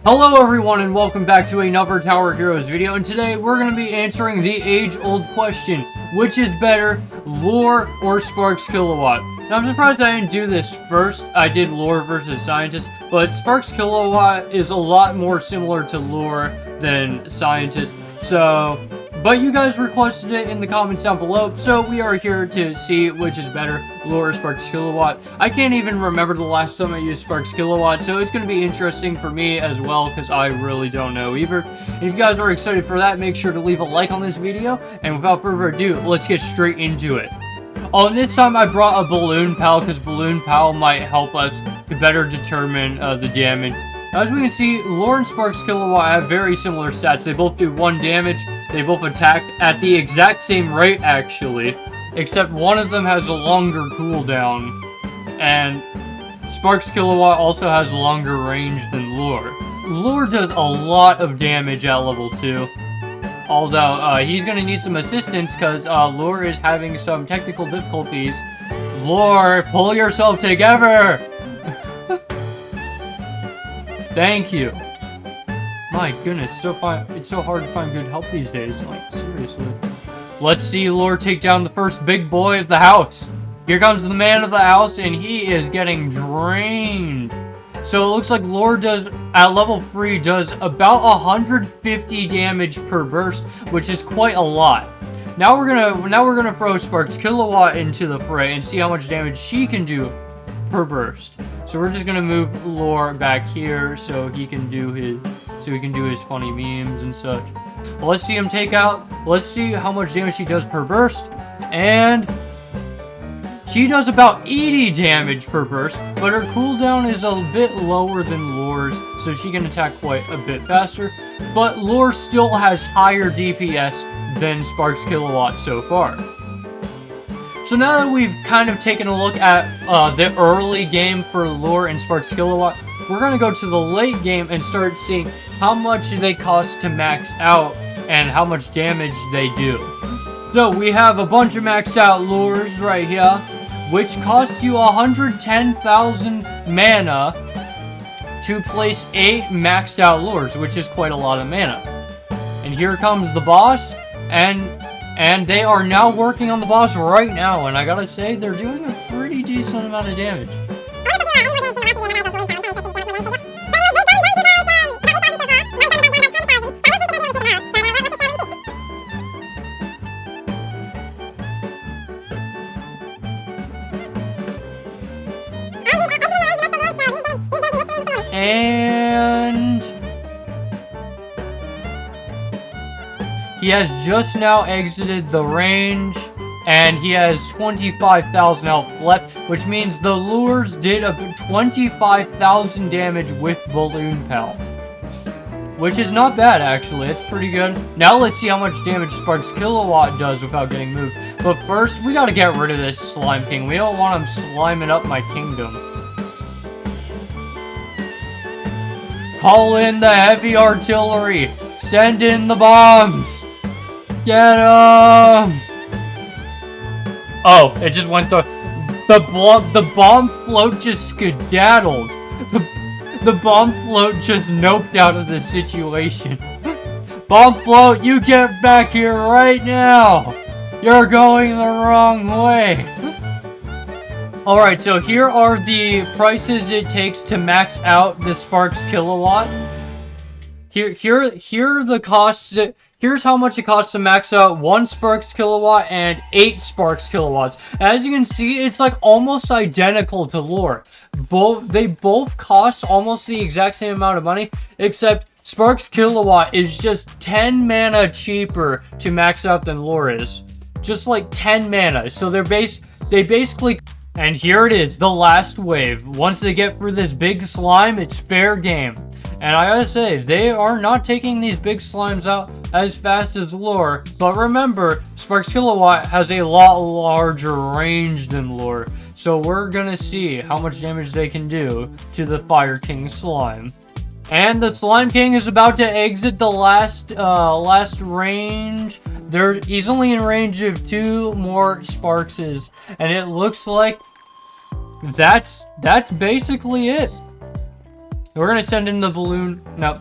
Hello everyone and welcome back to another Tower Heroes video, and today we're going to be answering the age-old question, which is better, Lure or Sparks Kilowatt? Now I'm surprised I didn't do this first. I did Lure versus Scientist, but Sparks Kilowatt is a lot more similar to Lure than Scientist, but you guys requested it in the comments down below, so we are here to see which is better, Lure or Sparks Kilowatt. I can't even remember the last time I used Sparks Kilowatt, so it's going to be interesting for me as well, because I really don't know either. And if you guys are excited for that, make sure to leave a like on this video, and without further ado, let's get straight into it. Oh, and this time I brought a Balloon Pal, because Balloon Pal might help us to better determine the damage. As we can see, Lure and Sparks Kilowatt have very similar stats. They both do 1 damage. They both attack at the exact same rate, actually. Except one of them has a longer cooldown. And Sparks Kilowatt also has longer range than Lure. Lure does a lot of damage at level 2. Although, he's going to need some assistance because Lure is having some technical difficulties. Lure, pull yourself together! Thank you. My goodness, it's so hard to find good help these days. Like, seriously. Let's see Lure take down the first big boy of the house. Here comes the man of the house, and he is getting drained. So it looks like Lure does, at level 3, does about 150 damage per burst, which is quite a lot. Now we're gonna throw Sparks Kilowatt into the fray and see how much damage she can do per burst. So we're just gonna move Lure back here so he can do his funny memes and such. But let's see him take out. Let's see how much damage she does per burst, and she does about 80 damage per burst, but her cooldown is a bit lower than Lure's, so she can attack quite a bit faster. But Lure still has higher DPS than Sparks Kilowatt so far. So now that we've kind of taken a look at the early game for Lure and Sparks Kilowatt, we're going to go to the late game and start seeing how much they cost to max out and how much damage they do. So we have a bunch of maxed out lures right here, which cost you 110,000 mana to place 8 maxed out lures, which is quite a lot of mana. And here comes the boss, and they are now working on the boss right now, and I gotta say, they're doing a pretty decent amount of damage. And he has just now exited the range, and he has 25,000 health left, which means the lures did a 25,000 damage with Balloon Pal, which is not bad, actually. It's pretty good. Now let's see how much damage Sparks Kilowatt does without getting moved. But first, we gotta get rid of this Slime King. We don't want him sliming up my kingdom. Call in the heavy artillery. Send in the bombs. Get him! Oh, it just went through. The bomb float just skedaddled. The bomb float just noped out of the situation. Bomb float, you get back here right now. You're going the wrong way. Alright, so here are the prices it takes to max out the Sparks Kilowatt. Here are the costs. Here's how much it costs to max out 1 Sparks Kilowatt and 8 Sparks Kilowatts. As you can see, it's like almost identical to Lure. They both cost almost the exact same amount of money, except Sparks Kilowatt is just 10 mana cheaper to max out than Lure is. Just like 10 mana. So they basically... And here it is, the last wave. Once they get through this big slime, it's fair game. And I gotta say, they are not taking these big slimes out as fast as Lure. But remember, Sparks Kilowatt has a lot larger range than Lure. So we're gonna see how much damage they can do to the Fire King slime. And the Slime King is about to exit the last range. He's only in range of 2 more Sparkses, and it looks like that's basically it. We're gonna send in the balloon. No.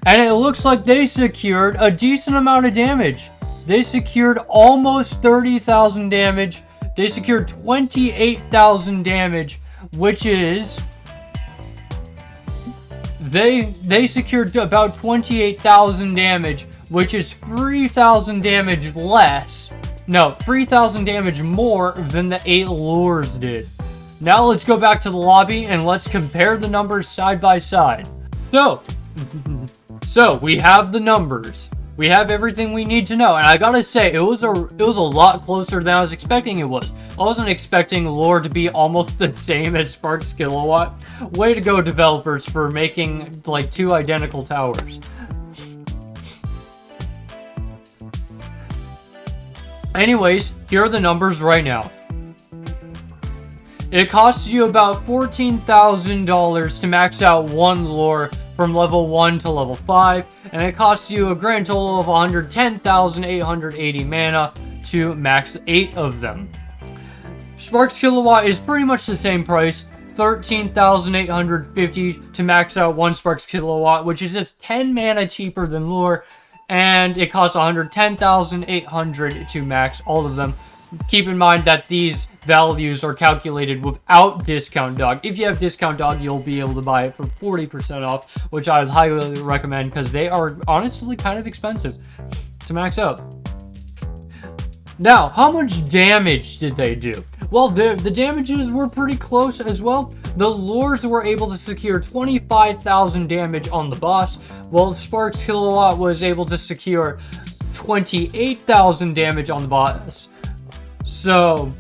And it looks like they secured a decent amount of damage. They secured almost 30,000 damage. They secured 28,000 damage, which is... They secured about 28,000 damage, which is 3,000 damage less. No, 3,000 damage more than the 8 lures did. Now let's go back to the lobby and let's compare the numbers side by side. So we have the numbers. We have everything we need to know, and I gotta say, it was a lot closer than I was expecting it was. I wasn't expecting Lure to be almost the same as Sparks Kilowatt. Way to go, developers, for making like 2 identical towers. Anyways, here are the numbers right now. It costs you about $14,000 to max out 1 lure from level 1 to level 5, and it costs you a grand total of 110,880 mana to max 8 of them. Sparks Kilowatt is pretty much the same price, 13,850 to max out 1 Sparks Kilowatt, which is just 10 mana cheaper than Lure, and it costs 110,800 to max all of them. Keep in mind that these values are calculated without Discount Dog. If you have Discount Dog, you'll be able to buy it for 40% off, which I would highly recommend because they are honestly kind of expensive to max out. Now, how much damage did they do? Well, the damages were pretty close as well. The lures were able to secure 25,000 damage on the boss, while Sparks Kilowatt was able to secure 28,000 damage on the boss. So,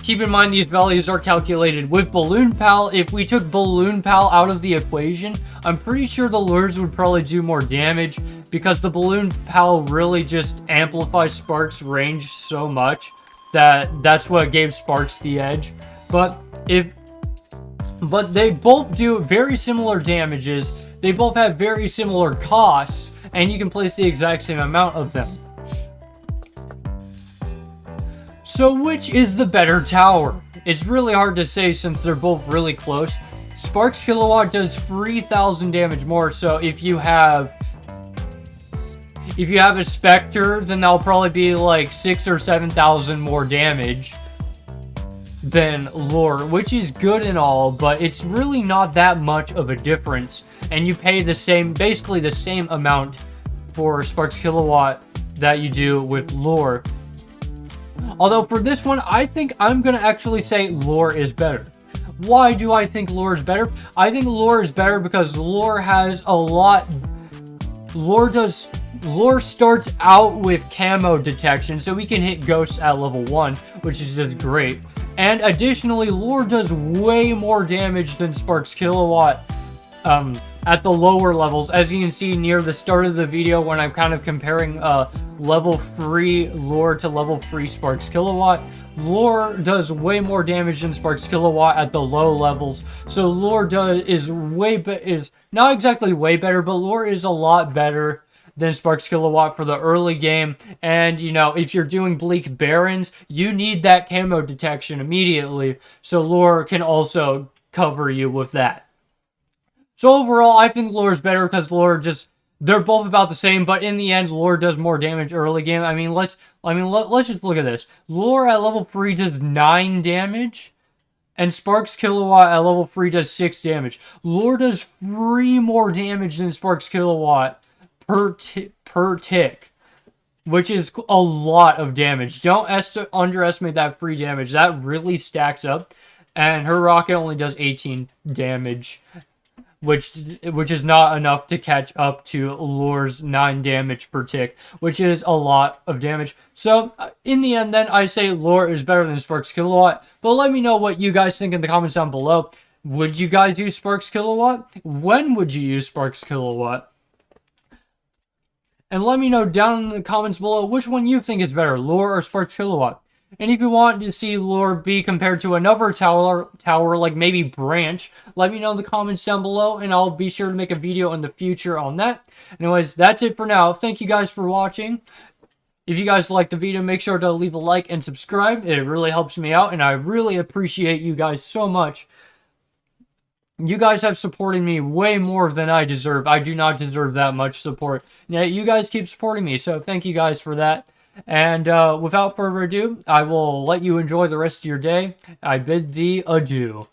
keep in mind these values are calculated with Balloon Pal. If we took Balloon Pal out of the equation, I'm pretty sure the lures would probably do more damage because the Balloon Pal really just amplifies Sparks' range so much that that's what gave Sparks the edge. But they both do very similar damages. They both have very similar costs, and you can place the exact same amount of them. So which is the better tower? It's really hard to say since they're both really close. Sparks Kilowatt does 3,000 damage more, so if you have a Spectre, then that'll probably be like 6,000 or 7,000 more damage than Lure, which is good and all, but it's really not that much of a difference, and you pay the same, basically the same amount for Sparks Kilowatt that you do with Lure. Although for this one, I think I'm going to actually say Lure is better. Why do I think Lure is better? I think Lure is better because Lure has a lot... Lure starts out with camo detection, so we can hit ghosts at level 1, which is just great. And additionally, Lure does way more damage than Sparks Kilowatt at the lower levels. As you can see near the start of the video when I'm kind of comparing level 3 Lure to level 3 Sparks Kilowatt, Lure does way more damage than Sparks Kilowatt at the low levels. So Lure is not exactly way better, but Lure is a lot better than Sparks Kilowatt for the early game. And, you know, if you're doing Bleak Barrens, you need that camo detection immediately. So Lure can also cover you with that. So overall, I think Lure is better because Lure they're both about the same, but in the end, Lure does more damage early game. Let's just look at this. Lure at level 3 does 9 damage, and Sparks Kilowatt at level 3 does 6 damage. Lure does 3 more damage than Sparks Kilowatt per tick, which is a lot of damage. Don't underestimate that free damage. That really stacks up, and her rocket only does 18 damage, which is not enough to catch up to Lure's 9 damage per tick, which is a lot of damage. So, in the end, then, I say Lure is better than Sparks Kilowatt, but let me know what you guys think in the comments down below. Would you guys use Sparks Kilowatt? When would you use Sparks Kilowatt? And let me know down in the comments below which one you think is better, Lure or Sparks Kilowatt. And if you want to see Lure be compared to another tower like maybe Branch, let me know in the comments down below, and I'll be sure to make a video in the future on that. Anyways, that's it for now. Thank you guys for watching. If you guys like the video, make sure to leave a like and subscribe. It really helps me out, and I really appreciate you guys so much. You guys have supported me way more than I deserve. I do not deserve that much support. Yeah, you guys keep supporting me, so thank you guys for that. And without further ado, I will let you enjoy the rest of your day. I bid thee adieu.